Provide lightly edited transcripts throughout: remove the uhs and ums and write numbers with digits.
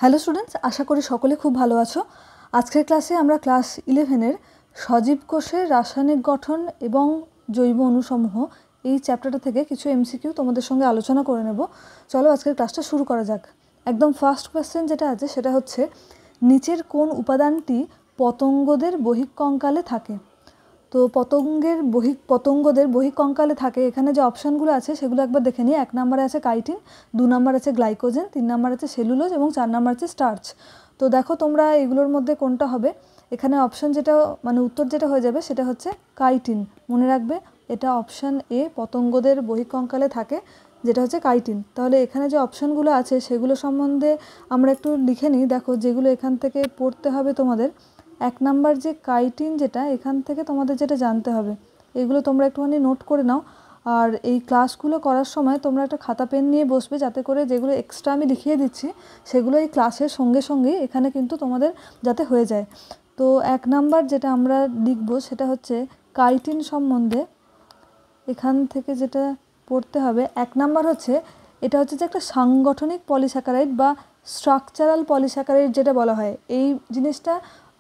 Hello students, আশা করি সকলে খুব ভালো আছো। আজকের ক্লাসে আমরা ক্লাস 11-এর সজীব কোষের রাসায়নিক গঠন এবং জৈব অণুসমূহ এই চ্যাপ্টারটা থেকে কিছু এমসিকিউ তোমাদের সঙ্গে আলোচনা করে নেব। চলো আজকের ক্লাসটা শুরু করা যাক। একদম ফার্স্ট কোয়েশ্চেন যেটা আছে সেটা হচ্ছে, নিচের কোন উপাদানটি পতঙ্গদের বহিঃকঙ্কালে থাকে? তো পতঙ্গদের বহিঃকঙ্কালে থাকে, এখানে যে অপশানগুলো আছে সেগুলো একবার দেখে নিই। 1 নম্বরে আছে কাইটিন, 2 নম্বর আছে গ্লাইকোজেন, 3 নম্বর আছে সেলুলোজ এবং 4 নম্বর আছে স্টার্চ। তো দেখো তোমরা এগুলোর মধ্যে কোনটা হবে। এখানে অপশান যেটা উত্তর যেটা হয়ে যাবে সেটা হচ্ছে কাইটিন। মনে রাখবে এটা অপশান এ, পতঙ্গদের বহিঃকঙ্কালে থাকে যেটা হচ্ছে কাইটিন। তাহলে এখানে যে অপশানগুলো আছে সেগুলো সম্বন্ধে আমরা একটু লিখে নিই। দেখো যেগুলো এখান থেকে পড়তে হবে তোমাদের, 1 নাম্বার যে কাইটিন, যেটা এখান থেকে তোমাদের যেটা জানতে হবে, এগুলো তোমরা একটুখানি নোট করে নাও। আর এই ক্লাসগুলো করার সময় তোমরা একটা খাতা পেন নিয়ে বসবে, যাতে করে যেগুলো এক্সট্রা আমি লিখিয়ে দিচ্ছি সেগুলো এই ক্লাসের সঙ্গে সঙ্গেই এখানে কিন্তু তোমাদের যাতে হয়ে যায়। তো 1 নাম্বার যেটা আমরা লিখব সেটা হচ্ছে কাইটিন সম্বন্ধে। এখান থেকে যেটা পড়তে হবে, 1 নাম্বার হচ্ছে, এটা হচ্ছে যে একটা সাংগঠনিক পলিস্যাকারাইড বা স্ট্রাকচারাল পলিস্যাকারাইড যেটা বলা হয়। এই জিনিসটা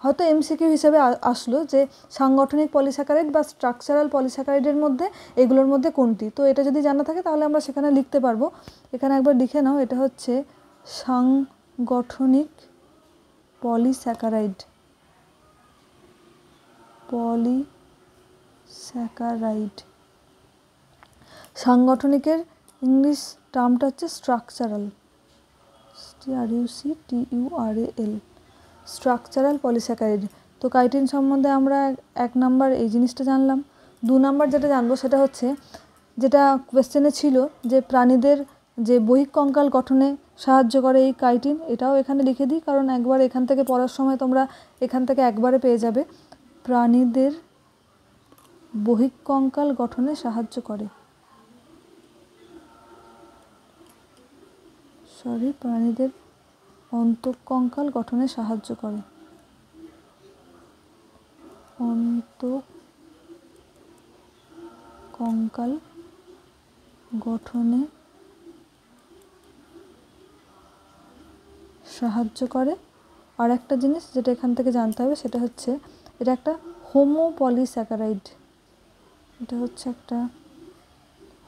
হয়তো এমসিকিউ হিসেবে আসলো যে সাংগঠনিক পলিস্যাকারাইড বা স্ট্রাকচারাল পলিস্যাকারাইডের মধ্যে এগুলোর মধ্যে কোনটি। তো এটা যদি জানা থাকে তাহলে আমরা সেখানে লিখতে পারবো। এখানে একবার লিখে নাও, এটা হচ্ছে সাংগঠনিক পলিস্যাকারাইড। সাংগঠনিকের ইংলিশ টার্মটা হচ্ছে স্ট্রাকচারাল, STRUCTURAL, স্ট্রাকচারাল পলিস্যাকারাইড। তো কাইটিন সম্বন্ধে আমরা 1 নাম্বার এই জিনিসটা জানলাম। 2 নাম্বার যেটা জানবো সেটা হচ্ছে, যেটা কোয়েশ্চেনে ছিল যে প্রাণীদের যে বহিঃকঙ্কাল গঠনে সাহায্য করে এই কাইটিন, এটাও এখানে লিখে দিই, কারণ একবার এখান থেকে পড়ার সময় তোমরা এখান থেকে একবারে পেয়ে যাবে। প্রাণীদের বহিঃকঙ্কাল গঠনে সাহায্য করে, প্রাণীদের অন্তঃকঙ্কাল গঠনে সাহায্য করে, অন্তঃকঙ্কাল গঠনে সাহায্য করে। আর একটা জিনিস যেটা এখান থেকে জানতে হবে সেটা হচ্ছে, এটা একটা হোমোপলিস্যাকারাইড। এটা হচ্ছে একটা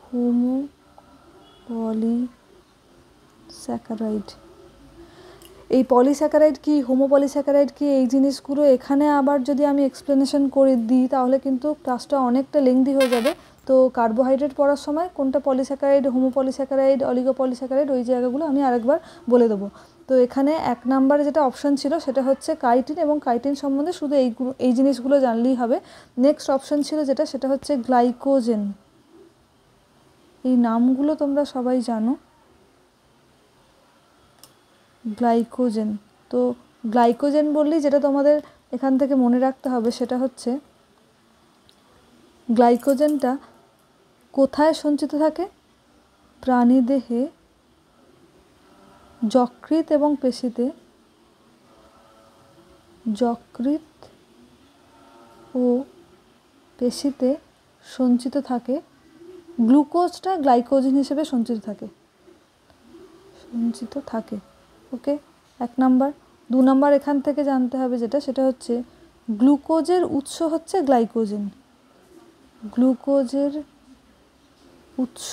হোমোপলিস্যাকারাইড। এই পলিস্যাকারাইড কি, হোমোপলিস্যাকারাইড কি, এই জিনিসগুলো এখানে আবার যদি আমি এক্সপ্লেনেশন করে দিই তাহলে কিন্তু ক্লাসটা অনেকটা লেংদি হয়ে যাবে। তো কার্বোহাইড্রেট পড়ার সময় কোনটা পলিস্যাকারাইড, হোমোপলিস্যাকারাইড, অলিগোপলিস্যাকারাইড, ওই জায়গাগুলো আমি আরেকবার বলে দেবো। তো এখানে 1 নাম্বারে যেটা অপশান ছিল সেটা হচ্ছে কাইটিন, এবং কাইটিন সম্বন্ধে শুধু এই জিনিসগুলো জানলেই হবে। নেক্সট অপশান ছিল যেটা, সেটা হচ্ছে গ্লাইকোজেন। এই নামগুলো তোমরা সবাই জানো, গ্লাইকোজেন। তো গ্লাইকোজেন বললেই যেটা তোমাদের এখান থেকে মনে রাখতে হবে সেটা হচ্ছে, গ্লাইকোজেনটা কোথায় সঞ্চিত থাকে? প্রাণীদেহে যকৃৎ এবং পেশিতে, যকৃৎ ও পেশিতে সঞ্চিত থাকে। গ্লুকোজটা গ্লাইকোজেন হিসেবে সঞ্চিত থাকে। ওকে, 1 নাম্বার। 2 নাম্বার এখান থেকে জানতে হবে যেটা, সেটা হচ্ছে গ্লুকোজের উৎস হচ্ছে গ্লাইকোজেন। গ্লুকোজের উৎস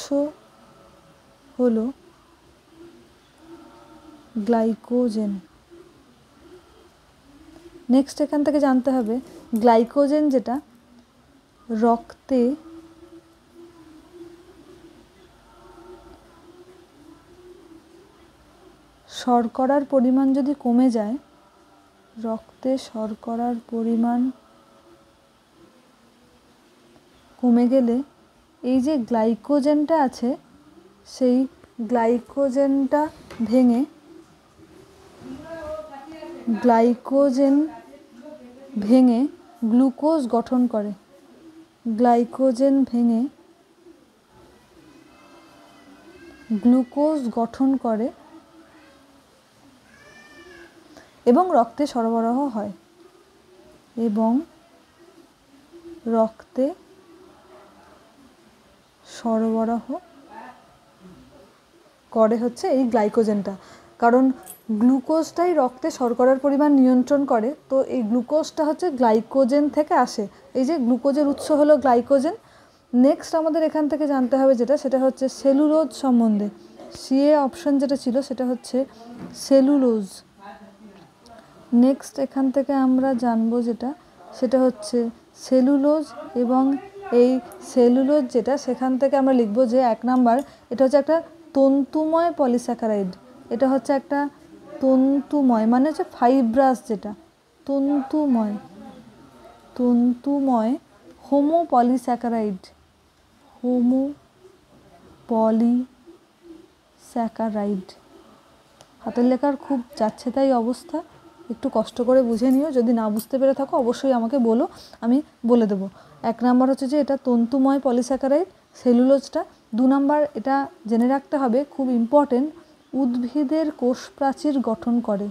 হলো গ্লাইকোজেন। নেক্সট এখান থেকে জানতে হবে, গ্লাইকোজেন যেটা রক্তে শর্করার পরিমাণ যদি কমে যায়, রক্তে শর্করার পরিমাণ কমে গেলে এই যে গ্লাইকোজেনটা আছে, সেই গ্লাইকোজেনটা ভেঙে গ্লুকোজ গঠন করে। গ্লাইকোজেন ভেঙে গ্লুকোজ গঠন করে এবং রক্তে সরবরাহ হয়, করে হচ্ছে এই গ্লাইকোজেনটা। কারণ গ্লুকোজটাই রক্তে শর্করার পরিমাণ নিয়ন্ত্রণ করে। তো এই গ্লুকোজটা হচ্ছে গ্লাইকোজেন থেকে আসে, এই যে গ্লুকোজের উৎস হলো গ্লাইকোজেন। নেক্সট আমাদের এখান থেকে জানতে হবে যেটা, সেটা হচ্ছে সেলুলোজ সম্বন্ধে। সিএ অপশন যেটা ছিল সেটা হচ্ছে সেলুলোজ। নেক্সট এখান থেকে আমরা জানবো যেটা, সেটা হচ্ছে সেলুলোজ। এবং এই সেলুলোজ যেটা, সেখান থেকে আমরা লিখবো যে 1 নাম্বার, এটা হচ্ছে একটা তন্তুময় পলিস্যাকারাইড। এটা হচ্ছে একটা তন্তুময়, মানে হচ্ছে ফাইব্রাস, যেটা তন্তুময় হোমোপলিস্যাকারাইড। হোমোপলিস্যাকারাইড। হাতের লেখার খুব যাচ্ছে তাই অবস্থা, একটু কষ্ট করে বুঝে নিও। যদি না বুঝতে পেরে থাকো অবশ্যই আমাকে বলো, আমি বলে দেবো। 1 নাম্বার হচ্ছে যে এটা তন্তুময় পলিস্যাকারাইড সেলুলোজটা। 2 নাম্বার এটা জেনে রাখতে হবে, খুব ইম্পর্টেন্ট, উদ্ভিদের কোষ প্রাচীর গঠন করে।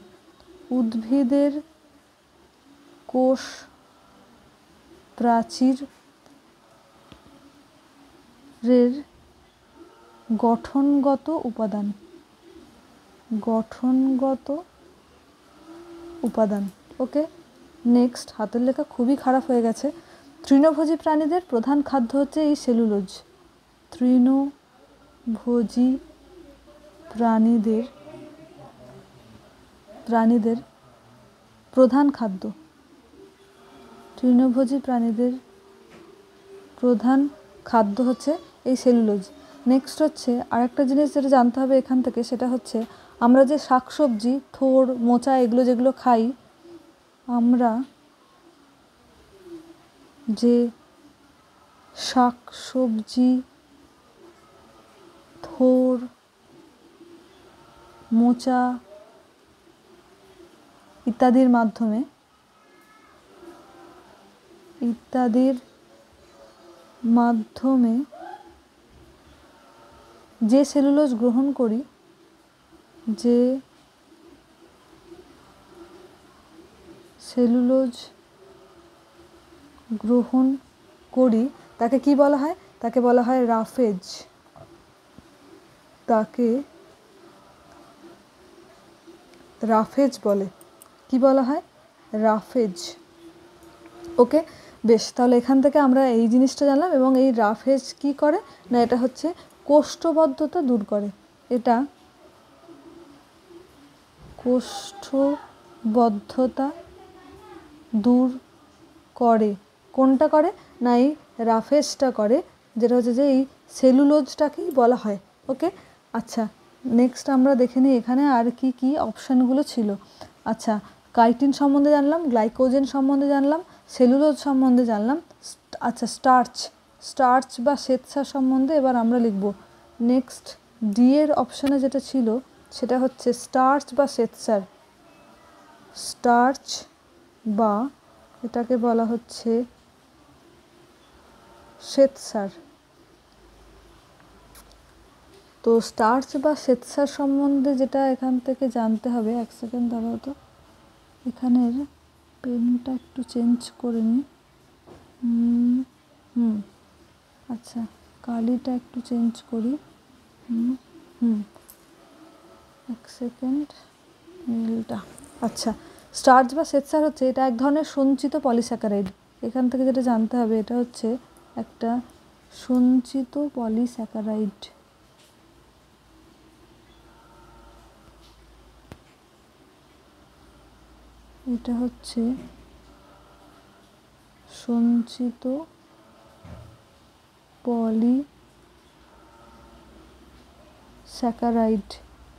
উদ্ভিদের কোষ প্রাচীরের গঠনগত উপাদান। ওকে, নেক্সট, হাতের লেখা খুবই খারাপ হয়ে গেছে। তৃণভোজী প্রাণীদের প্রধান খাদ্য হচ্ছে এই সেলুলোজ। তৃণভোজী প্রাণীদের প্রধান খাদ্য, তৃণভোজী প্রাণীদের প্রধান খাদ্য হচ্ছে এই সেলুলোজ। নেক্সট হচ্ছে আরেকটা জিনিস যেটা জানতে হবে এখান থেকে, সেটা হচ্ছে আমরা যে শাকসবজি, থোড়, মোচা এগুলো যেগুলো খাই, আমরা যে শাকসবজি, থোড়, মোচা ইত্যাদির মাধ্যমে যে সেলুলোজ গ্রহণ করি, তাকে কি বলা হয়? তাকে বলা হয় রাফেজ। তাকে রাফেজ বলে। কি বলা হয়? রাফেজ। ওকে, বেশ, তাহলে এখান থেকে আমরা এই জিনিসটা জানলাম। এবং এই রাফেজ কি করে না, এটা হচ্ছে কোষ্ঠবদ্ধতা দূর করে। এটা কোষ্ঠবদ্ধতা দূর করে। কোনটা করে না, এই রাফেজটা করে, যেটা হচ্ছে যে এই সেলুলোজটাকেই বলা হয়। ওকে, আচ্ছা, নেক্সট আমরা দেখে নিই এখানে আর কি কি অপশানগুলো ছিল। আচ্ছা, কাইটিন সম্বন্ধে জানলাম, গ্লাইকোজেন সম্বন্ধে জানলাম, সেলুলোজ সম্বন্ধে জানলাম। আচ্ছা, স্টার্চ বা শ্বেতসার সম্বন্ধে এবার আমরা লিখব। নেক্সট ডি এর অপশানে যেটা ছিল সেটা হচ্ছে স্টার্চ বা শ্বেতসার। স্টার্চ বা এটাকে বলা হচ্ছে শ্বেতসার। তো স্টার্চ বা শ্বেতসার সম্বন্ধে যেটা এখান থেকে জানতে হবে, 1 সেকেন্ড দাঁড়াও তো, এখানের পেনটা একটু চেঞ্জ করে নিই। আচ্ছা, কালিটা একটু চেঞ্জ করি। 1 সেকেন্ড, নীলটা। আচ্ছা, স্টার্চ বা শ্বেতসার হচ্ছে, এটা এক ধরনের সঞ্চিত পলিস্যাকারাইড। এখান থেকে যেটা জানতে হবে, এটা হচ্ছে একটা সঞ্চিত পলিস্যাকারাইড। এটা হচ্ছে সঞ্চিত পলিস্যাকারাইড।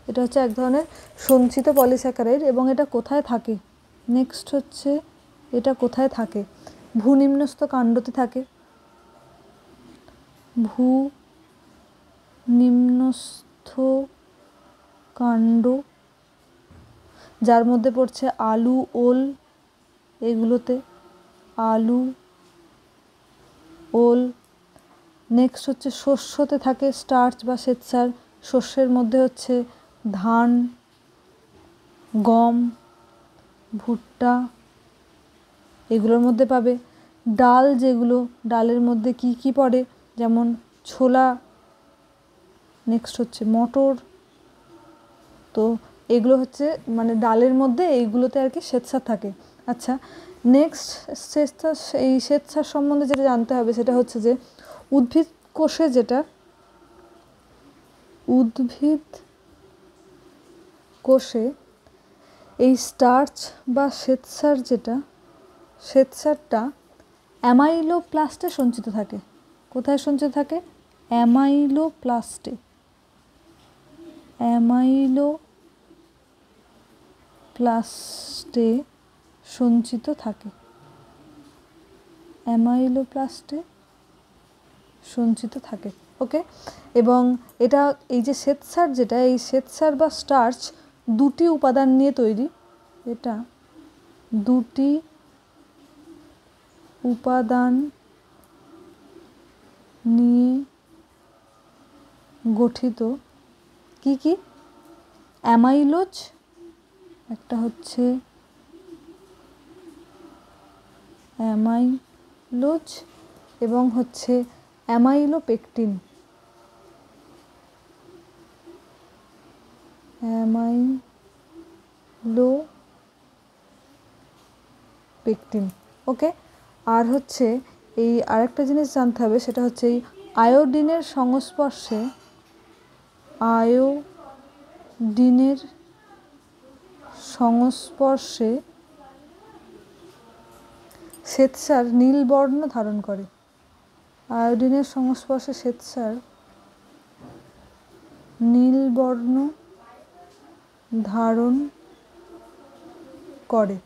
এটা হচ্ছে এক ধরনের সঞ্চিত পলিস্যাকারাইড। এবং এটা কোথায় থাকে? নেক্সট হচ্ছে এটা কোথায় থাকে? ভূনিম্নস্থ কাণ্ডতে থাকে। ভূনিম্নস্থ কাণ্ড, যার মধ্যে পড়ছে আলু, ওল, এগুলোতে আলু, ওল। নেক্সট হচ্ছে শস্যতে থাকে স্টার্চ বা শ্বেতসার। শস্যের মধ্যে হচ্ছে ধান, গম, ভুট্টা, এগুলোর মধ্যে পাবে। ডাল, যেগুলো ডালের মধ্যে কি কি পড়ে, যেমন ছোলা, নেক্সট হচ্ছে মটর। তো এইগুলো হচ্ছে মানে ডালের মধ্যে এইগুলোতে আর কি শ্বেতসার থাকে। আচ্ছা, নেক্সট শ্বেতসার, এই শ্বেতসার সম্বন্ধে যেটা জানতে হবে সেটা হচ্ছে যে উদ্ভিদ কোষে যেটা, উদ্ভিদ কোষে এই স্টার্চ বা শ্বেতসার যেটা, শ্বেতসারটা অ্যামাইলোপ্লাস্টে সঞ্চিত থাকে। কোথায় সঞ্চিত থাকে? অ্যামাইলোপ্লাস্টে। অ্যামাইলোপ্লাস্টে সঞ্চিত থাকে। অ্যামাইলোপ্লাস্টে সঞ্চিত থাকে। ওকে, এবং এটা এই যে শ্বেতসার যেটা, এই শ্বেতসার বা স্টার্চ দুটি উপাদান নিয়ে তৈরি। এটা দুটি উপাদান নিয়ে গঠিত। কি কি? অ্যামাইলোজ, একটা হচ্ছে অ্যামাইলোজ এবং হচ্ছে অ্যামাইলোপেকটিন। অ্যামাইলোপেকটিন। ওকে, আর হচ্ছে এই আরেকটা জিনিস জানতে হবে, সেটা হচ্ছে এই আয়োডিনের সংস্পর্শে, আয়োডিনের সংস্পর্শে শ্বেতসার নীল বর্ণ ধারণ করে। আয়োডিনের সংস্পর্শে শ্বেতসার নীল বর্ণ ধারণ করে।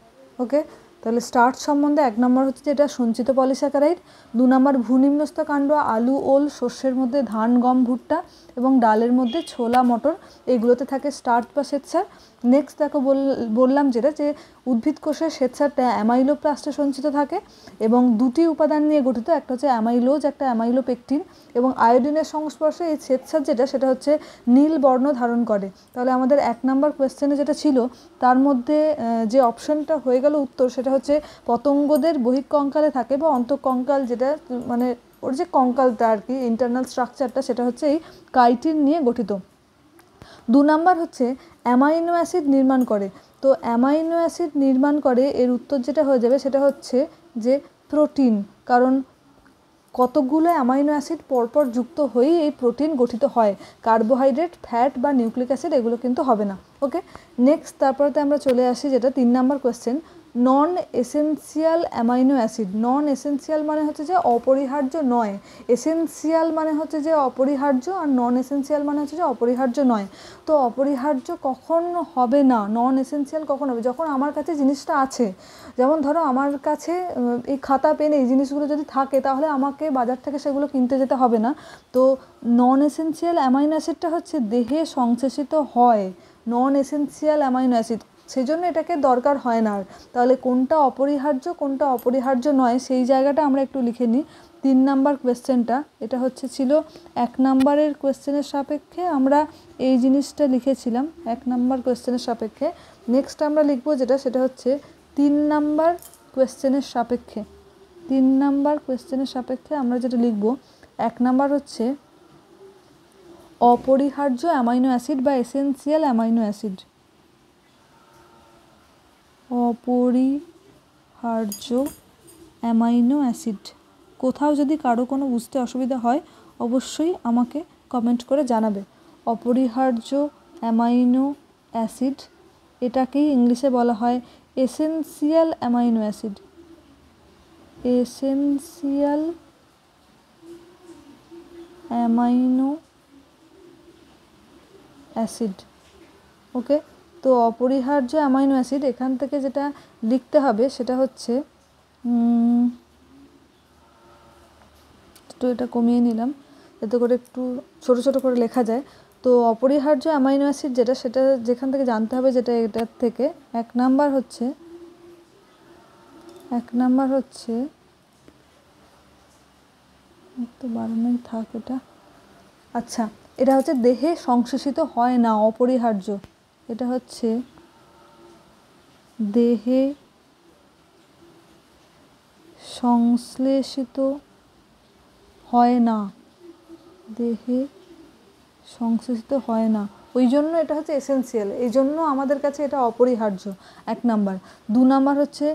ওকে, তাহলে স্টার্চ সম্বন্ধে 1 নম্বর হচ্ছে যে এটা সঞ্চিত পলিস্যাকারাইড, 2 নম্বর ভূনিম্নস্থ কাণ্ড আলু, ওল, শস্যের মধ্যে ধান, গম, ভুট্টা এবং ডালের মধ্যে ছোলা, মটর, এইগুলোতে থাকে স্টার্চ বা শ্বেতসার। নেক্সট দেখো বললাম যেটা, যে উদ্ভিদ কোষে শ্বেতসারটা অ্যামাইলোপ্লাস্টে সঞ্চিত থাকে এবং দুটি উপাদান নিয়ে গঠিত, একটা হচ্ছে অ্যামাইলোজ, একটা অ্যামাইলোপেকটিন, এবং আয়োডিনের সংস্পর্শে এই শ্বেতসার যেটা, সেটা হচ্ছে নীল বর্ণ ধারণ করে। তাহলে আমাদের 1 নম্বর কোয়েশ্চেনে যেটা ছিল তার মধ্যে যে অপশনটা হয়ে গেল উত্তর, সেটা হচ্ছে পতঙ্গদের বহিঃকঙ্কালে থাকে বা অন্তঃকঙ্কাল, যেটা মানে ওর যে কঙ্কালটা আর কি, ইন্টারনাল স্ট্রাকচারটা, সেটা হচ্ছে এই কাইটিন নিয়ে গঠিত। 2 নম্বর হচ্ছে অ্যামাইনো অ্যাসিড নির্মাণ করে। তো অ্যামাইনো অ্যাসিড নির্মাণ করে, এর উত্তর যেটা হয়ে যাবে সেটা হচ্ছে যে প্রোটিন, কারণ কতগুলো অ্যামাইনো অ্যাসিড পরপর যুক্ত হয়েই এই প্রোটিন গঠিত হয়। কার্বোহাইড্রেট, ফ্যাট বা নিউক্লিক অ্যাসিড এগুলো কিন্তু হবে না। ওকে, নেক্সট তারপরে আমরা চলে আসি যেটা 3 নম্বর কোয়েশ্চেন, নন এসেন্সিয়াল অ্যামাইনো অ্যাসিড। নন এসেন্সিয়াল মানে হচ্ছে যে অপরিহার্য নয়, এসেন্সিয়াল মানে হচ্ছে যে অপরিহার্য, আর নন এসেন্সিয়াল মানে হচ্ছে যে অপরিহার্য নয়। তো অপরিহার্য কখন হবে না, নন এসেন্সিয়াল কখন হবে? যখন আমার কাছে জিনিসটা আছে। যেমন ধরো আমার কাছে এই খাতা, পেন, এই জিনিসগুলো যদি থাকে তাহলে আমাকে বাজার থেকে সেগুলো কিনতে যেতে হবে না। তো নন এসেন্সিয়াল অ্যামাইনো অ্যাসিডটা হচ্ছে দেহে সংশ্লেষিত হয়, নন এসেন্সিয়াল অ্যামাইনো অ্যাসিড, সেজন্য এটাকে দরকার হয় না। তাহলে কোনটা অপরিহার্য কোনটা অপরিহার্য নয় সেই জায়গাটা আমরা একটু লিখে নিই। 3 নম্বর কোয়েশ্চেনটা, এটা হচ্ছে ছিল 1 নম্বরের কোয়েশ্চেনের সাপেক্ষে আমরা এই জিনিসটা লিখেছিলাম, 1 নম্বর কোয়েশ্চেনের সাপেক্ষে। নেক্সট আমরা লিখবো যেটা, সেটা হচ্ছে 3 নম্বর কোয়েশ্চেনের সাপেক্ষে। 3 নম্বর কোয়েশ্চেনের সাপেক্ষে আমরা যেটা লিখব, 1 নম্বর হচ্ছে অপরিহার্য অ্যামাইনো অ্যাসিড বা এসেন্সিয়াল অ্যামাইনো অ্যাসিড। অপরিহার্য অ্যামাইনো অ্যাসিড। কোথাও যদি কারো কোনো বুঝতে অসুবিধা হয় অবশ্যই আমাকে কমেন্ট করে জানাবে। অপরিহার্য অ্যামাইনো অ্যাসিড, এটাকেই ইংলিশে বলা হয় essential amino acid. Essential amino acid. Okay, তো অপরিহার্য অ্যামাইনো অ্যাসিড, এখান থেকে যেটা লিখতে হবে সেটা হচ্ছে, তো এটা কমিয়ে নিলাম যাতে করে একটু ছোট ছোট করে লেখা যায়। তো অপরিহার্য অ্যামাইনো অ্যাসিড যেটা, সেটা যেখান থেকে জানতে হবে যেটা, এটার থেকে 1 নাম্বার হচ্ছে তো বাড়ানোই থাক এটা। আচ্ছা, এটা হচ্ছে দেহে সংশ্লেষিত হয় না, অপরিহার্য। এটা হচ্ছে দেহে সংশ্লেষিত হয় না, দেহে সংশ্লেষিত হয় না। ওই জন্য এটা হচ্ছে এসেনশিয়াল, এই জন্য আমাদের কাছে এটা অপরিহার্য, 1 নাম্বার। 2 নাম্বার হচ্ছে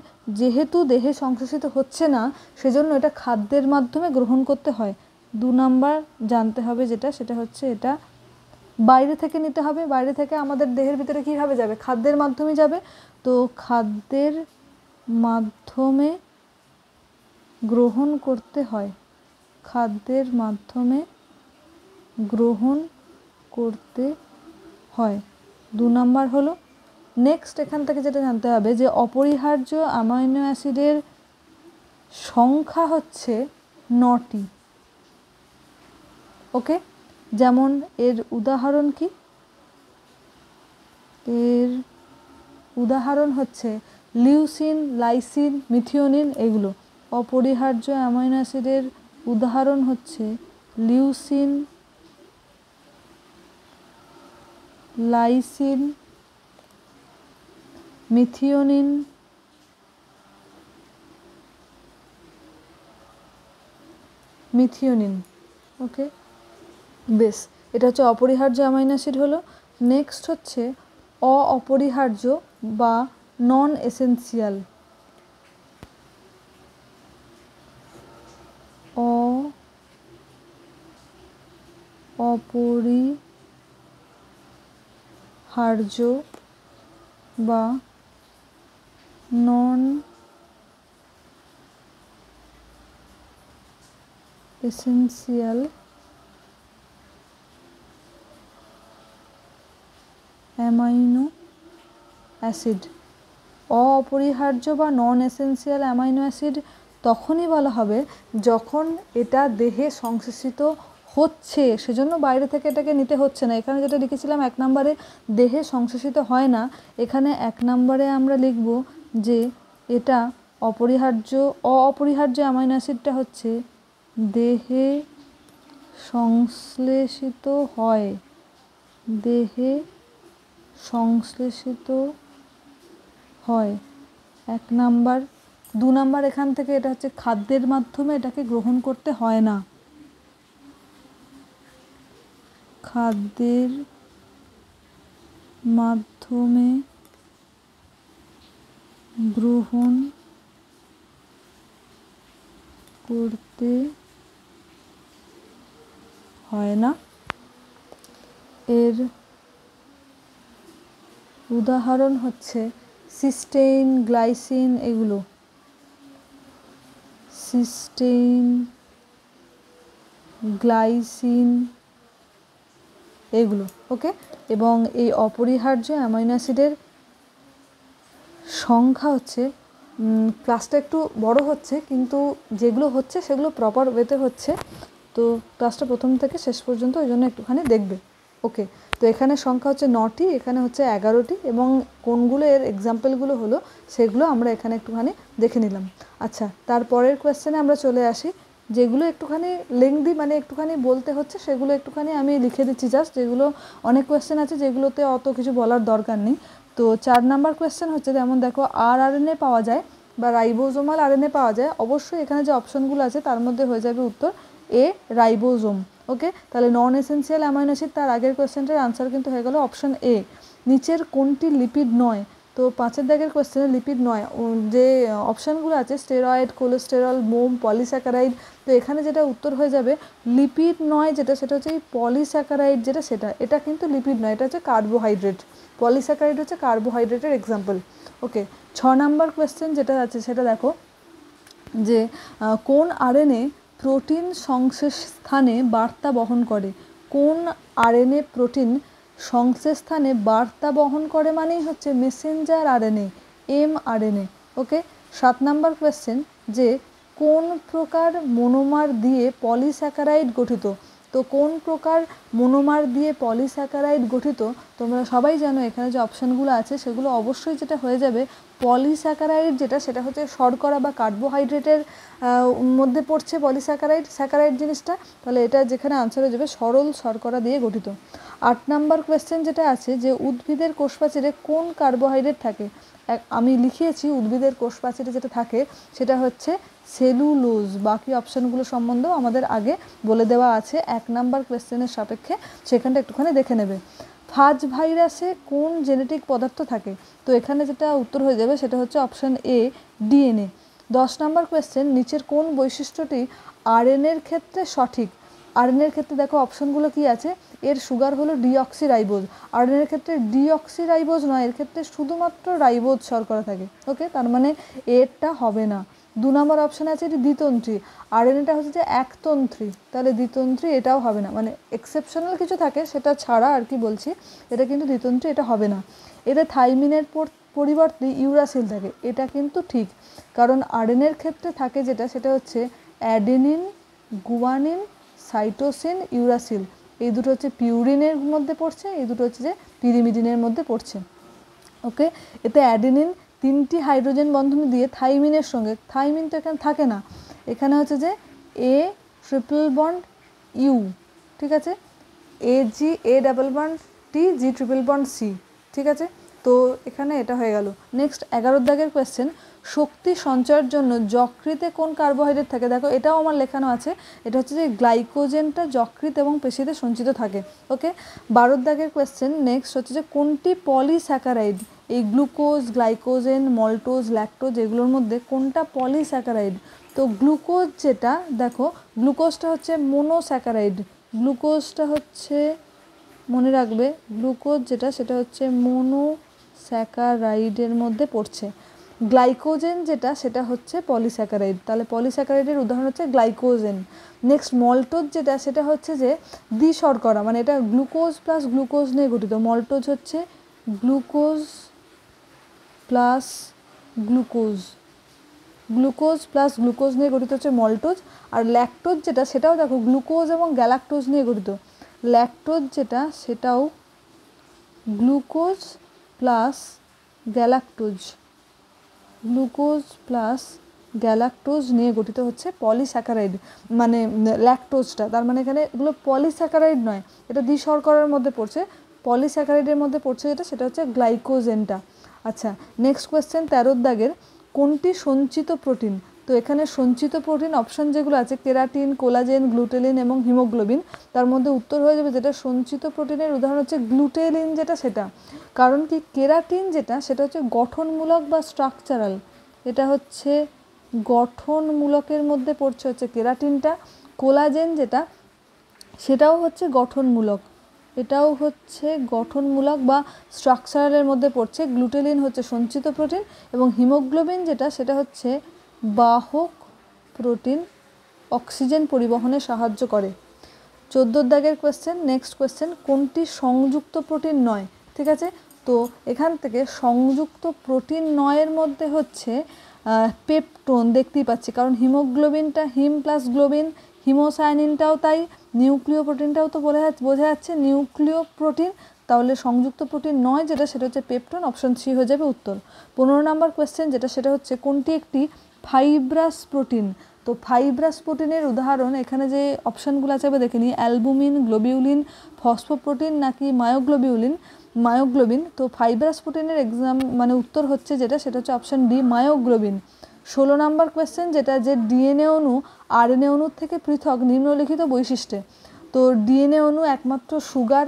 যেহেতু দেহে সংশ্লেষিত হচ্ছে না সেজন্য এটা খাদ্যের মাধ্যমে গ্রহণ করতে হয়। 2 নাম্বার জানতে হবে যেটা, সেটা হচ্ছে এটা বাইরে থেকে নিতে হবে। বাইরে থেকে আমাদের দেহের ভিতরে কীভাবে যাবে? খাদ্যের মাধ্যমে যাবে। তো খাদ্যের মাধ্যমে গ্রহণ করতে হয়, খাদ্যের মাধ্যমে গ্রহণ করতে হয়। 2 নাম্বার হলো। নেক্সট এখান থেকে যেটা জানতে হবে যে অপরিহার্য অ্যামাইনো অ্যাসিডের সংখ্যা হচ্ছে 9টি। ওকে, যেমন এর উদাহরণ কি? এর উদাহরণ হচ্ছে লিউসিন, লাইসিন, মিথিওনিন, এগুলো। অপরিহার্য অ্যামাইনো অ্যাসিডের উদাহরণ হচ্ছে লিউসিন, লাইসিন, মিথিওনিন, ওকে, বেশ, এটা হচ্ছে অপরিহার্য অ্যামাইনো অ্যাসিড হলো। নেক্সট হচ্ছে অপরিহার্য বা নন এসেনশিয়াল। অপরিহার্য বা নন এসেনশিয়াল অ্যামাইনো অ্যাসিড। অপরিহার্য বা নন এসেনশিয়াল অ্যামাইনো অ্যাসিড তখনই বলা হবে যখন এটা দেহে সংশ্লেষিত হচ্ছে, সেজন্য বাইরে থেকে এটাকে নিতে হচ্ছে না। এখানে যেটা লিখেছিলাম 1 নম্বরে দেহে সংশ্লেষিত হয় না, এখানে 1 নম্বরে আমরা লিখব যে এটা অপরিহার্য অ্যামাইনো অ্যাসিডটা হচ্ছে দেহে সংশ্লেষিত হয়, দেহে সংশ্লেষিত হয় 1 নাম্বার। 2 নাম্বার এখান থেকে এটা হচ্ছে খাদ্যের মাধ্যমে এটাকে গ্রহণ করতে হয় না, খাদ্যের মাধ্যমে গ্রহণ করতে হয় না। এর উদাহরণ হচ্ছে সিস্টেইন, গ্লাইসিন, এগুলো। সিস্টেইন, গ্লাইসিন, এগুলো। ওকে, এবং এই অপরিহার্য অ্যামাইনো অ্যাসিডের সংখ্যা হচ্ছে, ক্লাসটা একটু বড় হচ্ছে কিন্তু যেগুলো হচ্ছে সেগুলো প্রপার ওয়েতে হচ্ছে, তো ক্লাসটা প্রথম থেকে শেষ পর্যন্ত ওই জন্য একটুখানি দেখবে। ওকে, তো এখানে সংখ্যা হচ্ছে 9টি, এখানে হচ্ছে 11টি, এবং কোনগুলো এর এক্সাম্পলগুলো হলো সেগুলো আমরা এখানে একটুখানি দেখে নিলাম। আচ্ছা, তারপরের কোয়েশ্চেনে আমরা চলে আসি, যেগুলো একটুখানি লেংদি, মানে একটুখানি বলতে হচ্ছে, সেগুলো একটুখানি আমি লিখে দিচ্ছি জাস্ট। যেগুলো অনেক কোয়েশ্চেন আছে যেগুলোতে অত কিছু বলার দরকার নেই। তো 4 নাম্বার কোয়েশ্চেন হচ্ছে, যেমন দেখো আরএনএ পাওয়া যায় বা রাইবোজোমাল আরএনএ পাওয়া যায়, অবশ্যই এখানে যে অপশনগুলো আছে তার মধ্যে হয়ে যাবে উত্তর এ, রাইবোজোম। ওকে, তাহলে নন এসেনশিয়াল অ্যামাইনো অ্যাসিড, তার আগের কোয়েশ্চেনটার আনসার কিন্তু হয়ে গেল অপশন এ। নিচের কোনটি লিপিড নয়? তো 5-এর দাগের কোয়েশ্চেনে লিপিড নয়, যে অপশানগুলো আছে স্টেরয়েড, কোলেস্টেরল, মোম, পলিস্যাকারাইড, তো এখানে যেটা উত্তর হয়ে যাবে লিপিড নয় যেটা, সেটা হচ্ছে এই পলিস্যাকারাইড যেটা, সেটা, এটা কিন্তু লিপিড নয়, এটা হচ্ছে কার্বোহাইড্রেট। পলিস্যাকারাইড হচ্ছে কার্বোহাইড্রেটের এক্সাম্পল। ওকে, 6 নাম্বার কোয়েশ্চেন যেটা আছে সেটা দেখো যে কোন আরএনএ প্রোটিন সংশ্লেষ স্থানে বার্তা বহন করে? কোন আরএনএ প্রোটিন সংশ্লেষ স্থানে বার্তা বহন করে মানেই হচ্ছে মেসেঞ্জার আরএনএ, এমআরএনএ। ওকে, 7 নাম্বার কোয়েশ্চেন যে কোন প্রকার মনোমার দিয়ে পলিস্যাকারাইড গঠিত? তো কোন প্রকার মনোমার দিয়ে পলিস্যাকারাইড গঠিত? তোমরা সবাই জানো এখানে যে অপশানগুলো আছে সেগুলো অবশ্যই যেটা হয়ে যাবে পলিস্যাকারাইড, যেটা সেটা হচ্ছে শর্করা বা কার্বোহাইড্রেটের মধ্যে পড়ছে পলিস্যাকারাইড, স্যাকারাইড জিনিসটা, তাহলে এটা যেখানে আনসার হয়ে যাবে সরল শর্করা দিয়ে গঠিত। 8 নাম্বার কোয়েশ্চেন যেটা আছে যে উদ্ভিদের কোষপ্রাচীরে কোন কার্বোহাইড্রেট থাকে? আমি লিখিয়েছি উদ্ভিদের কোষপ্রাচীরে যেটা থাকে সেটা হচ্ছে সেলুলোজ। বাকি অপশানগুলো সম্বন্ধেও আমাদের আগে বলে দেওয়া আছে 1 নাম্বার কোয়েশ্চেনের সাপেক্ষে, সেখানটা একটুখানি দেখে নেবে। ফাজ ভাইরাসে কোন জেনেটিক পদার্থ থাকে? তো এখানে যেটা উত্তর হয়ে যাবে সেটা হচ্ছে option A, DNA. 10 number question, নিচের কোন বৈশিষ্ট্যটি আরএনএর ক্ষেত্রে সঠিক? আরএনএর ক্ষেত্রে দেখো অপশনগুলো কি আছে, এর সুগার হলো ডিঅক্সিরাইবোজ, আরএনএর ক্ষেত্রে ডিঅক্সিরাইবোজ নয়, এর ক্ষেত্রে শুধুমাত্র রাইবোজ শর্করা থাকে। ওকে, তার মানে এরটা হবে না। 2 নম্বর অপশান আছে এটি দ্বিতন্ত্রী, আরএনএটা হচ্ছে যে একতন্ত্রী, তাহলে দ্বিতন্ত্রী, এটাও হবে না, মানে এক্সেপশনাল কিছু থাকে সেটা ছাড়া আর কি বলছি, এটা কিন্তু দ্বিতন্ত্রী, এটা হবে না। এতে থাইমিনের পরিবর্তে ইউরাসিল থাকে, এটা কিন্তু ঠিক, কারণ আরএনএর ক্ষেত্রে থাকে যেটা সেটা হচ্ছে অ্যাডেনিন, গুয়ানিন, সাইটোসিন, ইউরাসিল, এই দুটো হচ্ছে পিউরিনের মধ্যে পড়ছে, এই দুটো হচ্ছে যে পিরিমিডিনের মধ্যে পড়ছে। ওকে, এতে অ্যাডেনিন 3টি হাইড্রোজেন বন্ধন দিয়ে থাইমিনের সঙ্গে, থাইমিন তো এখানে থাকে না, এখানে হচ্ছে যে এ ট্রিপল বন্ড ইউ, ঠিক আছে, A double bond T, G triple bond C, ঠিক আছে, তো এখানে এটা হয়ে গেল। নেক্সট 11 দাগের কোয়েশ্চেন, শক্তি সঞ্চয়ের জন্য যকৃতে কোন কার্বোহাইড্রেট থাকে? দেখো এটাও আমার লেখানো আছে, এটা হচ্ছে যে গ্লাইকোজেনটা যকৃত এবং পেশিতে সঞ্চিত থাকে। ওকে, 12 দাগের কোয়েশ্চেন নেক্সট হচ্ছে যে কোনটি পলিস্যাকারাইড? এই গ্লুকোজ, গ্লাইকোজেন, মল্টোজ, ল্যাকটোজ, এগুলোর মধ্যে কোনটা পলিস্যাকারাইড? তো গ্লুকোজ যেটা, দেখো গ্লুকোজটা হচ্ছে মোনোস্যাকারাইড, গ্লুকোজটা হচ্ছে, মনে রাখবে গ্লুকোজ যেটা সেটা হচ্ছে মোনোস্যাকারাইডের মধ্যে পড়ছে। গ্লাইকোজেন যেটা সেটা হচ্ছে পলিস্যাকারাইড, তাহলে পলিস্যাকারাইডের উদাহরণ হচ্ছে গ্লাইকোজেন। নেক্সট মল্টোজ যেটা সেটা হচ্ছে যে দ্বিশর্করা, মানে এটা গ্লুকোজ প্লাস গ্লুকোজ নিয়ে গঠিত, মল্টোজ হচ্ছে glucose plus glucose, glucose plus glucose নিয়ে গঠিত হচ্ছে মল্টোজ। আর ল্যাকটোজ যেটা সেটাও দেখো গ্লুকোজ এবং গ্যালাক্টোজ নিয়ে গঠিত, ল্যাকটোজ যেটা সেটাও glucose plus galactose, glucose plus galactose নিয়ে গঠিত হচ্ছে পলিস্যাকারাইড, মানে ল্যাকটোজটা, তার মানে এখানে এগুলো পলিস্যাকারাইড নয়, এটা দ্বিশর্করার মধ্যে পড়ছে, পলিস্যাকারাইডের মধ্যে পড়ছে যেটা সেটা হচ্ছে গ্লাইকোজেনটা। আচ্ছা, নেক্সট কোয়েশ্চেন 13 দাগের, কোনটি সঞ্চিত প্রোটিন? তো এখানে সঞ্চিত প্রোটিন অপশন যেগুলো আছে কেরাটিন, কোলাজেন, গ্লুটেলিন এবং হিমোগ্লোবিন, তার মধ্যে উত্তর হয়ে যাবে যেটা সঞ্চিত প্রোটিনের উদাহরণ হচ্ছে গ্লুটেলিন যেটা সেটা, কারণ কি কেরাটিন যেটা সেটা হচ্ছে গঠনমূলক বা স্ট্রাকচারাল, এটা হচ্ছে গঠনমূলকের মধ্যে পড়ছে হচ্ছে কেরাটিনটা। কোলাজেন যেটা সেটাও হচ্ছে গঠনমূলক, এটাও হচ্ছে গঠনমূলক বা স্ট্রাকচারালের মধ্যে পড়ছে। গ্লুটেলিন হচ্ছে সঞ্চিত প্রোটিন এবং হিমোগ্লোবিন যেটা সেটা হচ্ছে বাহক প্রোটিন, অক্সিজেন পরিবহনে সাহায্য করে। 14 দাগের কোয়েশ্চেন নেক্সট কোয়েশ্চেন, কোনটি সংযুক্ত প্রোটিন নয়? ঠিক আছে, তো এখান থেকে সংযুক্ত প্রোটিন নয়ের মধ্যে হচ্ছে পেপটোন, দেখতেই পাচ্ছি, কারণ হিমোগ্লোবিনটা হিম প্লাস গ্লোবিন, হিমোসায়ানিনটাও তাই, নিউক্লিয় প্রোটিনটাও তো বোঝা যাচ্ছে নিউক্লিয় প্রোটিন, তাহলে সংযুক্ত প্রোটিন নয় যেটা সেটা হচ্ছে পেপটোন, অপশন সি হয়ে যাবে উত্তর। 15 নম্বর কোয়েশ্চেন যেটা সেটা হচ্ছে কোনটি একটি ফাইব্রাস প্রোটিন? তো ফাইব্রাস প্রোটিনের উদাহরণ এখানে যে অপশানগুলো আছে দেখে নিই, অ্যালবুমিন, গ্লোবিউলিন, ফসফোপ্রোটিন নাকি মায়োগ্লোবিন। তো ফাইব্রাস প্রোটিনের মানে উত্তর হচ্ছে যেটা সেটা হচ্ছে অপশান ডি, মায়োগ্লোবিন। 16 নম্বর কোয়েশ্চেন যেটা, যে ডিএনএ অণু আরএনএ অণুর থেকে পৃথক নিম্নলিখিত বৈশিষ্ট্যে। তো ডিএনএ অণু একমাত্র সুগার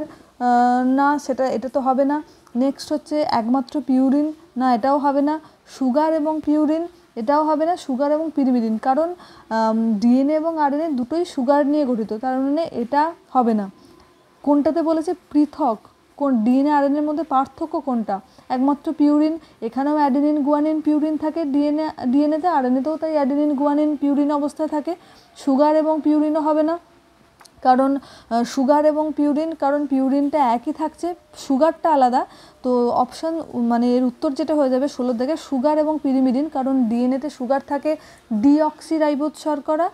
না, এটা তো হবে না। নেক্সট হচ্ছে একমাত্র পিউরিন, না এটাও হবে না। সুগার এবং পিউরিন, এটাও হবে না। সুগার এবং পিরিমিডিন, কারণ ডিএনএ এবং আরএনএ দুটোই সুগার নিয়ে গঠিত, তার মানে এটা হবে না। কোনটাতে বলেছে পৃথক, কোন ডিএনএ আরএনএর মধ্যে পার্থক্য কোনটা? একমাত্র পিউরিন, এখানেও অ্যাডেনিন, গুয়ানিন, পিউরিন থাকে ডিএনএতে, আরএনএতেও তাই অ্যাডেনিন, গুয়ানিন, পিউরিন অবস্থায় থাকে। সুগার এবং পিউরিনও হবে না, কারণ সুগার এবং পিউরিন, কারণ পিউরিনটা একই থাকছে, সুগারটা আলাদা। তো অপশান মানে এর উত্তর যেটা হয়ে যাবে 16 থেকে সুগার এবং পিরিমিডিন, কারণ ডিএনএতে সুগার থাকে ডিঅক্সিরাইবোজ শর্করা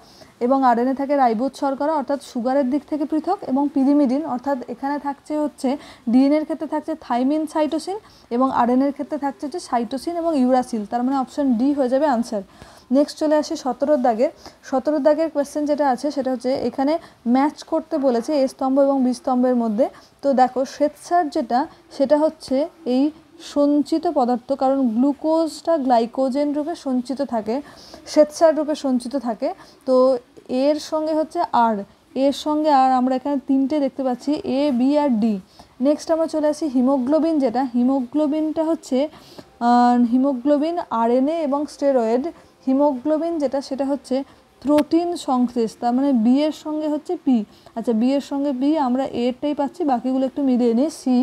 এবং আরএনএ থাকে রাইবোজ শর্করা, অর্থাৎ সুগারের দিক থেকে পৃথক, এবং পিরিমিডিন অর্থাৎ এখানে থাকছে হচ্ছে ডিএনএর ক্ষেত্রে থাকছে থাইমিন, সাইটোসিন, এবং আরএনএর ক্ষেত্রে থাকছে হচ্ছে সাইটোসিন এবং ইউরাসিল, তার মানে অপশান ডি হয়ে যাবে আনসার। নেক্সট চলে আসে 17 দাগের কোয়েশ্চেন যেটা আছে সেটা হচ্ছে এখানে ম্যাচ করতে বলেছে এ স্তম্ভ এবং বি স্তম্ভের মধ্যে। তো দেখো শ্বেতসার যেটা সেটা হচ্ছে এই সঞ্চিত পদার্থ, কারণ গ্লুকোজটা গ্লাইকোজেন রূপে সঞ্চিত থাকে, শ্বেতসার রূপে সঞ্চিত থাকে। তো এর সঙ্গে হচ্ছে আর, এর সঙ্গে আর আমরা এখানে তিনটে দেখতে পাচ্ছি, এ, বি আর ডি। নেক্সট আমরা চলে আসি হিমোগ্লোবিন, যেটা হিমোগ্লোবিনটা হচ্ছে হিমোগ্লোবিন আরএনএ এবং স্টেরয়েড। হিমোগ্লোবিন যেটা সেটা হচ্ছে প্রোটিন সংশ্লেষ, তার মানে বি এর সঙ্গে হচ্ছে পি, আচ্ছা বি এর সঙ্গে বি, আমরা এরটাই পাচ্ছি, বাকিগুলো একটু মিলিয়ে নিই। সি,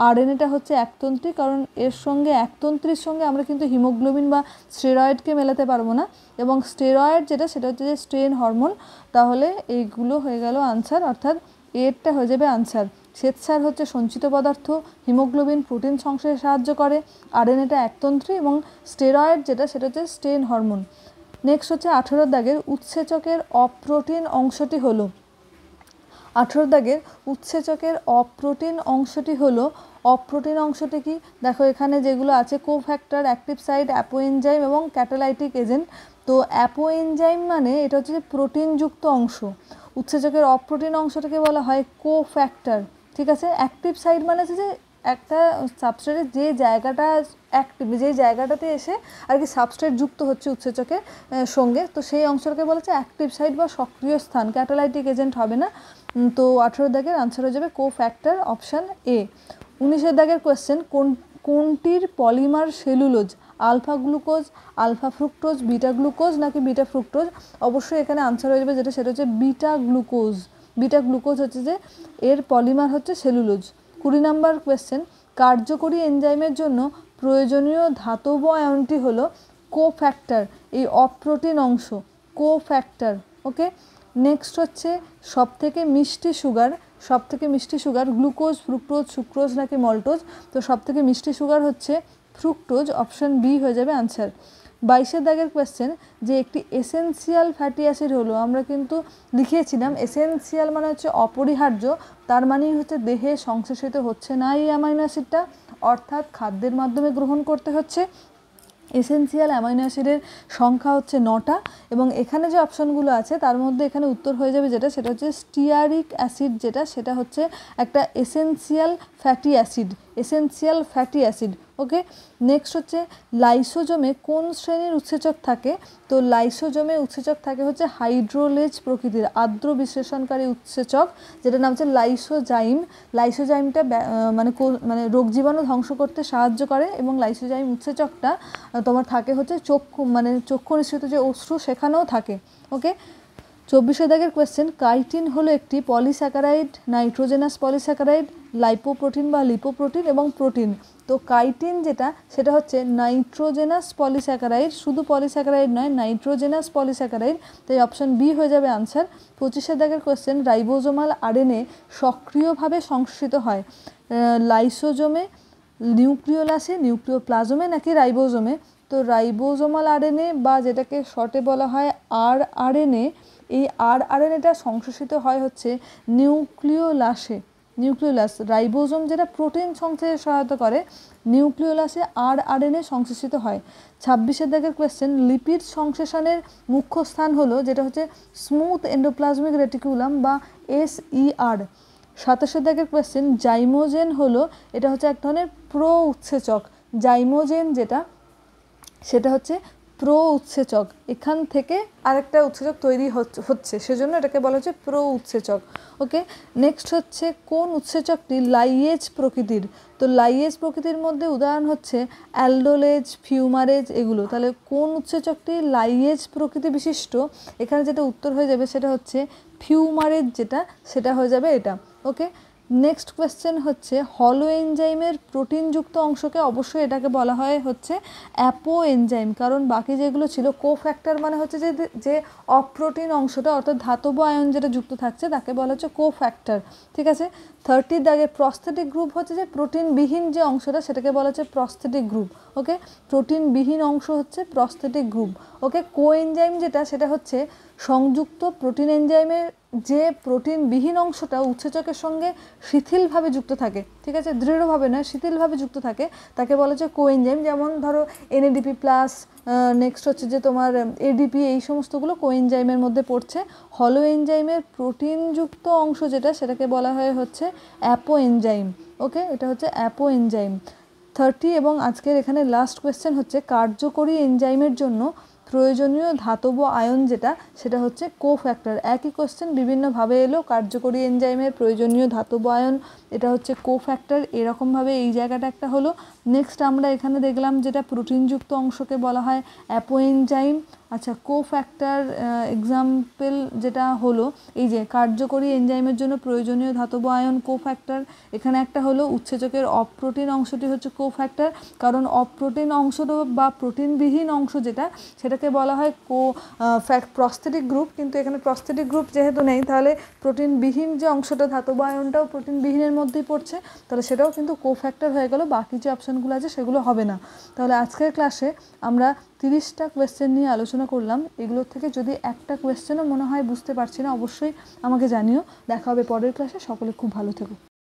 আরএনএটা হচ্ছে একতন্ত্রী, কারণ এর সঙ্গে একতন্ত্রীর সঙ্গে আমরা কিন্তু হিমোগ্লোবিন বা স্টেরয়েডকে মেলাতে পারবো না, এবং স্টেরয়েড যেটা সেটা হচ্ছে যে স্ট্রেন হরমোন। তাহলে এইগুলো হয়ে গেল আনসার, অর্থাৎ এরটা হয়ে যাবে আনসার। শ্বেতসার হচ্ছে সঞ্চিত পদার্থ, হিমোগ্লোবিন প্রোটিন সংশ্লেষে সাহায্য করে, আরএনএটা একতন্ত্রী, এবং স্টেরয়েড যেটা সেটা হচ্ছে স্ট্রেন হরমোন। নেক্সট হচ্ছে 18 দাগের উৎসেচকের অপ্রোটিন অংশটি হলো, 18 দাগের উৎসেচকের অপ্রোটিন অংশটি হলো, অপ্রোটিন অংশটি কি দেখো, এখানে যেগুলো আছে কোফ্যাক্টর, অ্যাক্টিভ সাইট, অ্যাপোএনজাইম এবং ক্যাটালাইটিক এজেন্ট। তো অ্যাপোএনজাইম মানে এটা হচ্ছে যে প্রোটিনযুক্ত অংশ, উৎসেচকের অপ্রোটিন অংশটাকে বলা হয় কোফ্যাক্টর, ঠিক আছে। অ্যাক্টিভ সাইট মানে হচ্ছে যে একটা সাবস্ট্রেটের যে জায়গাটা অ্যাক্টিভ, যে জায়গাটাতে এসে আর কি সাবস্ট্রেট যুক্ত হচ্ছে উৎসেচকের সঙ্গে, তো সেই অংশটাকে বলা হচ্ছে অ্যাক্টিভ সাইট বা সক্রিয় স্থান, ক্যাটালাইটিক এজেন্ট হবে না। তো 18 দাগের আনসার হয়ে যাবে কোফ্যাক্টর, অপশান এ। 19 দাগের কোয়েশ্চেন, কোনটির polymer cellulose, alpha glucose, alpha fructose, beta glucose নাকি বিটা ফ্রুক্টোজ? অবশ্যই এখানে আনসার হয়ে যাবে যেটা সেটা হচ্ছে বিটা গ্লুকোজ। বিটা গ্লুকোজ হচ্ছে যে এর পলিমার হচ্ছে সেলুলোজ। 20 নম্বর কোয়েশ্চেন, কার্যকরী এনজাইমের জন্য প্রয়োজনীয় ধাতব আয়নটি হলো কোফ্যাক্টর, এই অপ্রোটিন অংশ কোফ্যাক্টর, ওকে। নেক্সট হচ্ছে সবথেকে মিষ্টি সুগার, সবথেকে মিষ্টি সুগার গ্লুকোজ, ফ্রুক্টোজ, সুক্রোজ নাকি মল্টোজ? তো সবথেকে মিষ্টি সুগার হচ্ছে ফ্রুক্টোজ, অপশান বি হয়ে যাবে আনসার। 22 দাগের কোয়েশ্চেন, যে একটি এসেনশিয়াল ফ্যাটি অ্যাসিড হলো, আমরা কিন্তু লিখিয়েছিলাম এসেনশিয়াল মানে হচ্ছে অপরিহার্য, তার মানেই হচ্ছে দেহে সংশ্লেষিত হচ্ছে না এই অ্যামাইনো অ্যাসিডটা, অর্থাৎ খাদ্যের মাধ্যমে গ্রহণ করতে হচ্ছে। এসেনশিয়াল অ্যামাইনো অ্যাসিডের সংখ্যা হচ্ছে 9টা, এবং এখানে যে অপশানগুলো আছে তার মধ্যে এখানে উত্তর হয়ে যাবে যেটা সেটা হচ্ছে স্টিয়ারিক অ্যাসিড, যেটা সেটা হচ্ছে একটা essential fatty acid, essential fatty acid, okay. Next হচ্ছে লাইসোজোমে কোন শ্রেণীর উৎসেচক থাকে? তো লাইসোজোমে উৎসেচক থাকে হচ্ছে হাইড্রোলেজ প্রকৃতির আর্দ্র বিশ্লেষণকারী উৎসেচক, যেটার নাম হচ্ছে লাইসোজাইম। লাইসোজাইমটা মানে রোগ জীবাণু ধ্বংস করতে সাহায্য করে, এবং লাইসোজাইম উৎসেচকটা তোমার থাকে হচ্ছে চক্ষু নিঃসৃত যে অশ্রু সেখানেও থাকে, ওকে। 24 দাগের কোয়েশ্চেন, কাইটিন হলো একটি পলিস্যাকারাইড, নাইট্রোজেনাস পলিস্যাকারাইড, লাইপোপ্রোটিন বা লিপোপ্রোটিন এবং প্রোটিন? তো কাইটিন যেটা সেটা হচ্ছে নাইট্রোজেনাস পলিস্যাকারাইড, শুধু পলিস্যাকারাইড নয়, নাইট্রোজেনাস পলিস্যাকারাইড, তাই অপশান বি হয়ে যাবে আনসার। 25 দাগের কোয়েশ্চেন, রাইবোজোমাল আরএনএ সক্রিয়ভাবে সংশ্লেষিত হয় লাইসোজোমে, নিউক্লিওলাসে, নিউক্লিওপ্লাজমে নাকি রাইবোজোমে? তো রাইবোজোমাল আরএনএ বা যেটাকে শর্টে বলা হয় আরআরএনএ, এই আরআরএনএটা সংশ্লেষিত হয় হচ্ছে নিউক্লিওলাসে, নিউক্লিওলাস। রাইবোজোম যেটা প্রোটিন সংশ্লেষে সহায়তা করে, নিউক্লিওলাসে আরআরএনএ সংশ্লেষিত হয়। 26 দাগের কোয়েশ্চেন, লিপিড সংশ্লেষণের মুখ্য স্থান হলো যেটা হচ্ছে স্মুথ এন্ডোপ্লাজমিক রেটিকুলাম বা SER। 27 দাগের কোয়েশ্চেন, জাইমোজেন হলো, এটা হচ্ছে এক ধরনের প্রো উৎসেচক, জাইমোজেন যেটা সেটা হচ্ছে প্রো উৎসেচক, এখান থেকে আরেকটা উৎসেচক তৈরি হচ্ছে, সেজন্য এটাকে বলা হচ্ছে প্রো উৎসেচক, ওকে। নেক্সট হচ্ছে কোন উৎসেচকটি লাইয়েজ প্রকৃতির? তো লাইয়েজ প্রকৃতির মধ্যে উদাহরণ হচ্ছে অ্যালডোলেজ, ফিউমারেজ, এগুলো। তাহলে কোন উৎসেচকটি লাইয়েজ প্রকৃতি বিশিষ্ট? এখানে যেটা উত্তর হয়ে যাবে সেটা হচ্ছে ফিউমারেজ, যেটা সেটা হয়ে যাবে এটা, ওকে। নেক্সট কোয়েশ্চেন হচ্ছে হলো এনজাইমের প্রোটিনযুক্ত অংশকে, অবশ্যই এটাকে বলা হয় হচ্ছে অ্যাপো এনজাইম, কারণ বাকি যেগুলো ছিল কোফ্যাক্টর মানে হচ্ছে যে অপ্রোটিন অংশটা, অর্থাৎ ধাতব আয়ন যেটা যুক্ত থাকছে তাকে বলা হচ্ছে কোফ্যাক্টর, ঠিক আছে। 30 দাগে প্রস্থেটিক গ্রুপ হচ্ছে যে প্রোটিনবিহীন যে অংশটা সেটাকে বলা হচ্ছে প্রস্থেটিক গ্রুপ, ওকে। প্রোটিনবিহীন অংশ হচ্ছে প্রস্থেটিক গ্রুপ, ওকে। কোএনজাইম যেটা সেটা হচ্ছে সংযুক্ত প্রোটিন এনজাইমের যে প্রোটিনবিহীন অংশটা উৎসেচকের সঙ্গে শিথিলভাবে যুক্ত থাকে, ঠিক আছে, দৃঢ়ভাবে নয়, শিথিলভাবে যুক্ত থাকে, তাকে বলা হচ্ছে কোএনজাইম। যেমন ধরো NADP+, নেক্সট হচ্ছে যে তোমার ADP, এই সমস্তগুলো কোএনজাইমের মধ্যে পড়ছে। হলো এনজাইমের প্রোটিনযুক্ত অংশ যেটা সেটাকে বলা হয় হচ্ছে অ্যাপো এনজাইম, ওকে, এটা হচ্ছে অ্যাপো এনজাইম। 30 এবং আজকের এখানে লাস্ট কোয়েশ্চেন হচ্ছে কার্যকরী এনজাইমের জন্য প্রয়োজনীয় ধাতব আয়ন যেটা সেটা হচ্ছে কোফ্যাক্টর। একই কোশ্চেন বিভিন্নভাবে এলো, কার্যকরী এনজাইমের প্রয়োজনীয় ধাতব আয়ন এটা হচ্ছে কোফ্যাক্টর, এরকমভাবে এই জায়গাটা একটা হলো। নেক্সট আমরা এখানে দেখলাম যেটা প্রোটিনযুক্ত অংশকে বলা হয় অ্যাপোএনজাইম। আচ্ছা, কোফ্যাক্টর এক্সাম্পল যেটা হলো এই যে কার্যকরী এনজাইমের জন্য প্রয়োজনীয় ধাতব আয়ন কোফ্যাক্টর। এখানে একটা হলো উৎসেচকের অপ্রোটিন অংশটি হচ্ছে কোফ্যাক্টর, কারণ অপ্রোটিন অংশটা বা প্রোটিনবিহীন অংশ যেটা সেটাকে বলা হয় প্রস্থেটিক গ্রুপ, কিন্তু এখানে প্রস্থেটিক গ্রুপ যেহেতু নেই তাহলে প্রোটিনবিহীন যে অংশটা ধাতব আয়নটাও প্রোটিনবিহীনের মধ্যেই পড়ছে, তাহলে সেটাও কিন্তু কোফ্যাক্টর হয়ে গেল, বাকি যে অপশানগুলো আছে সেগুলো হবে না। তাহলে আজকের ক্লাসে আমরা 30টা কোয়েশ্চেন নিয়ে আলোচনা করলাম। এগুলোর থেকে যদি একটা কোয়েশ্চেনও মনে হয় বুঝতে পারছি না অবশ্যই আমাকে জানিও। দেখা হবে পরের ক্লাসে। সকলে খুব ভালো থেকো।